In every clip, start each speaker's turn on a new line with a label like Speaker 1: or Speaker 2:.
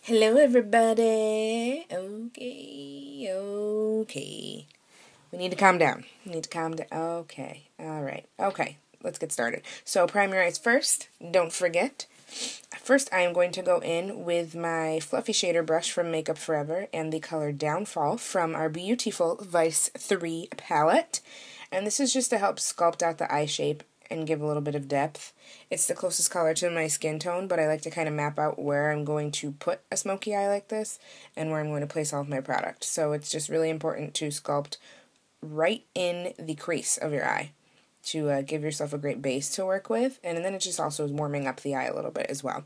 Speaker 1: Hello, everybody. Okay. We need to calm down. Okay. All right. Okay. Let's get started. So, prime your eyes first. Don't forget. First, I am going to go in with my fluffy shader brush from Makeup Forever and the color Downfall from our beautiful Vice 3 palette. And this is just to help sculpt out the eye shape and give a little bit of depth. It's the closest color to my skin tone, but I like to kind of map out where I'm going to put a smoky eye like this and where I'm going to place all of my product. So it's just really important to sculpt right in the crease of your eye to give yourself a great base to work with, and then it just also is warming up the eye a little bit as well.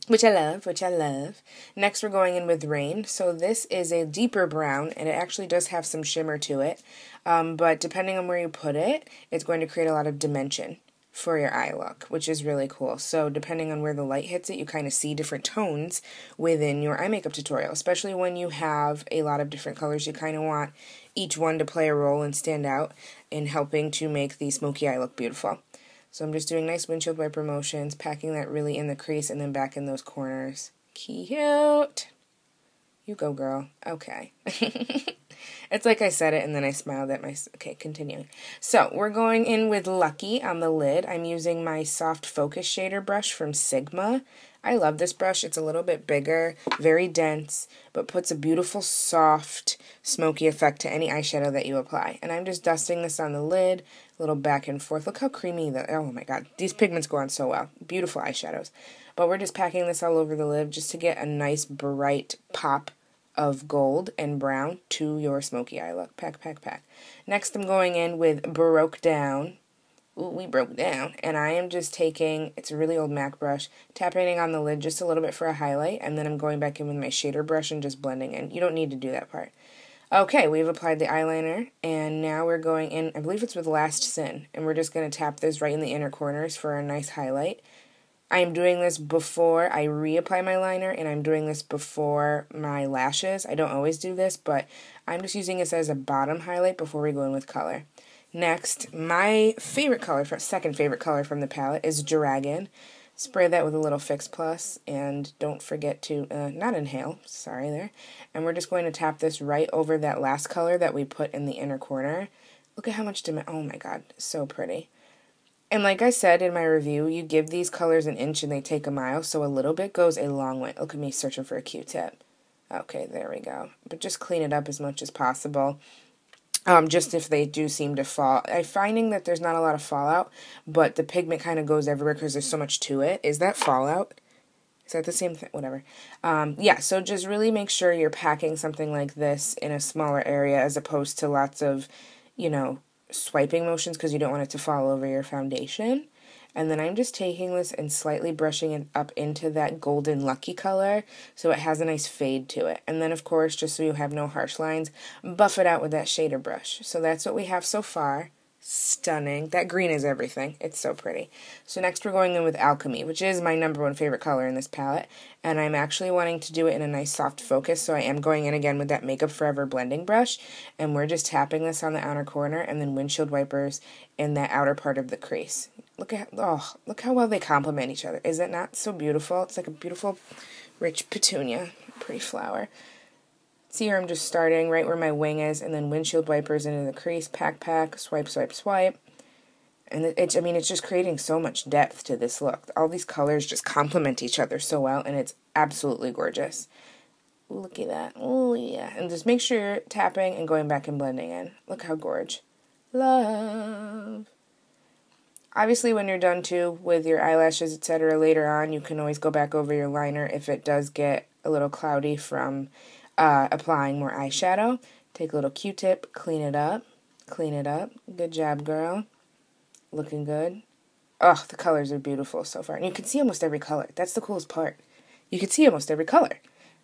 Speaker 1: Which I love. Next, we're going in with Rain. So this is a deeper brown, and it actually does have some shimmer to it. But depending on where you put it, it's going to create a lot of dimension for your eye look, which is really cool. So depending on where the light hits it, you kind of see different tones within your eye makeup tutorial. Especially when you have a lot of different colors, you kind of want each one to play a role and stand out in helping to make the smoky eye look beautiful. So I'm just doing nice windshield wiper motions, packing that really in the crease and then back in those corners. Cute. You go, girl. Okay. It's like I said it and then I smiled at my... Okay, continuing. So we're going in with Lucky on the lid. I'm using my soft focus shader brush from Sigma. I love this brush. It's a little bit bigger, very dense, but puts a beautiful, soft, smoky effect to any eyeshadow that you apply. And I'm just dusting this on the lid, a little back and forth. Look how creamy oh my god, these pigments go on so well. Beautiful eyeshadows. But we're just packing this all over the lid just to get a nice, bright pop of gold and brown to your smoky eye look. Pack. Next, I'm going in with Broke Down. Ooh, we broke down. And I am just taking, it's a really old MAC brush, tapping on the lid just a little bit for a highlight, and then I'm going back in with my shader brush and just blending in. You don't need to do that part. Okay, we've applied the eyeliner, and now we're going in, I believe it's with Last Sin, and we're just going to tap this right in the inner corners for a nice highlight. I am doing this before I reapply my liner, and I'm doing this before my lashes. I don't always do this, but I'm just using this as a bottom highlight before we go in with color. Next, my favorite color, second favorite color from the palette is Dragon. Spray that with a little Fix Plus, and don't forget to not inhale, sorry there. And we're just going to tap this right over that last color that we put in the inner corner. Look at how much oh my god, so pretty. And like I said in my review, you give these colors an inch and they take a mile, so a little bit goes a long way. Look at me searching for a Q-tip. Okay, there we go. But just clean it up as much as possible. Just if they do seem to fall. I'm finding that there's not a lot of fallout, but the pigment kind of goes everywhere because there's so much to it. Is that fallout? Is that the same thing? Whatever. Yeah, so just really make sure you're packing something like this in a smaller area as opposed to lots of, swiping motions because you don't want it to fall over your foundation. And then I'm just taking this and slightly brushing it up into that golden Lucky color so it has a nice fade to it. And then, of course, just so you have no harsh lines, buff it out with that shader brush. So that's what we have so far. Stunning. That green is everything. It's so pretty. So next we're going in with Alchemy, which is my #1 favorite color in this palette. And I'm actually wanting to do it in a nice soft focus, so I am going in again with that Makeup Forever blending brush. And we're just tapping this on the outer corner and then windshield wipers in that outer part of the crease. Look how well they complement each other. Is it not so beautiful? It's like a beautiful, rich petunia. Pretty flower. See here I'm just starting right where my wing is, and then windshield wipers into the crease, pack, swipe. And it's just creating so much depth to this look. All these colors just complement each other so well, and it's absolutely gorgeous. Ooh, look at that. Oh, yeah. And just make sure you're tapping and going back and blending in. Look how gorgeous. Love. Obviously, when you're done, too, with your eyelashes, etc., later on, you can always go back over your liner if it does get a little cloudy from applying more eyeshadow. Take a little Q-tip, clean it up. Good job, girl. Looking good. Oh, the colors are beautiful so far. And you can see almost every color. That's the coolest part. You can see almost every color.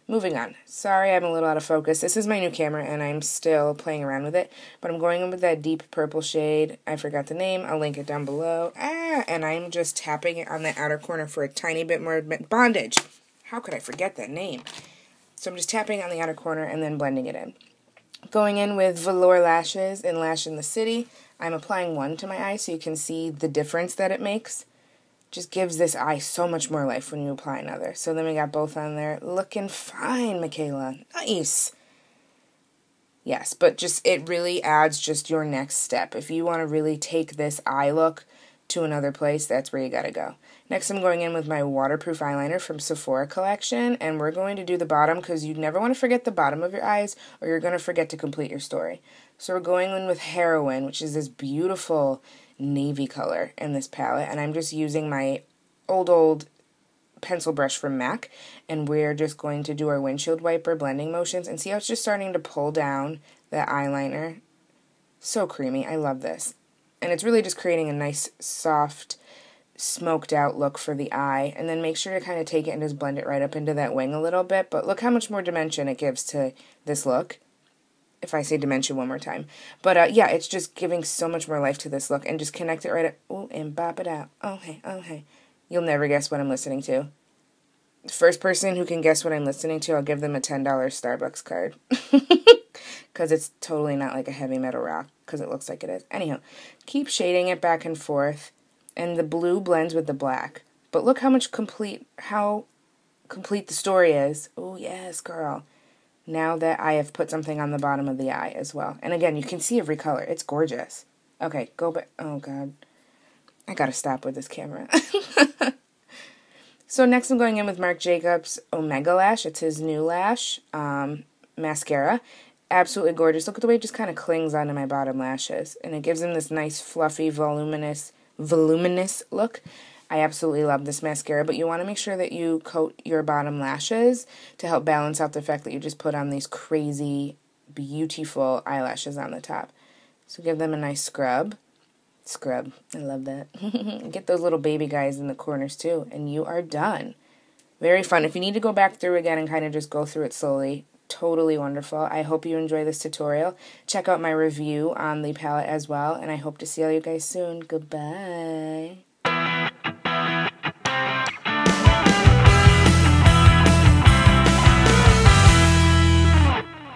Speaker 1: Moving on. Sorry, I'm a little out of focus. This is my new camera, and I'm still playing around with it. But I'm going in with that deep purple shade. I forgot the name. I'll link it down below. And I'm just tapping it on the outer corner for a tiny bit more bondage. How could I forget that name? So I'm just tapping on the outer corner and then blending it in. Going in with Velour Lashes in Lash in the City. I'm applying one to my eye so you can see the difference that it makes. just gives this eye so much more life when you apply another. So then we got both on there. Looking fine, Michaela. Nice. Yes, but just it really adds just your next step. If you want to really take this eye look to another place, that's where you got to go. Next, I'm going in with my waterproof eyeliner from Sephora collection, and we're going to do the bottom because you never want to forget the bottom of your eyes or you're going to forget to complete your story. So we're going in with Heroine, which is this beautiful navy color in this palette, and I'm just using my old pencil brush from MAC, and we're just going to do our windshield wiper blending motions, and see how it's just starting to pull down that eyeliner. So creamy. I love this. And it's really just creating a nice, soft, smoked out look for the eye, and then make sure to kind of take it and just blend it right up into that wing a little bit, but look how much more dimension it gives to this look. If I say dimension one more time. But yeah, it's just giving so much more life to this look, and just connect it right up. Oh, and bop it out. Oh, hey, oh, hey. You'll never guess what I'm listening to. The first person who can guess what I'm listening to, I'll give them a $10 Starbucks card. Because it's totally not like a heavy metal rock, because it looks like it is. Anyhow, keep shading it back and forth, and the blue blends with the black. But look how complete the story is. Oh, yes, girl. Now that I have put something on the bottom of the eye as well. And again, you can see every color. It's gorgeous. Okay, go back. Oh, God. I gotta stop with this camera. So next I'm going in with Marc Jacobs Omega Lash. It's his new lash mascara. Absolutely gorgeous. Look at the way it just kind of clings onto my bottom lashes. And it gives them this nice, fluffy, voluminous look. I absolutely love this mascara, but you want to make sure that you coat your bottom lashes to help balance out the fact that you just put on these crazy, beautiful eyelashes on the top. So give them a nice scrub. Scrub. I love that. Get those little baby guys in the corners too, and you are done. Very fun. If you need to go back through again and kind of just go through it slowly, totally wonderful. I hope you enjoy this tutorial. Check out my review on the palette as well, and I hope to see all you guys soon. Goodbye.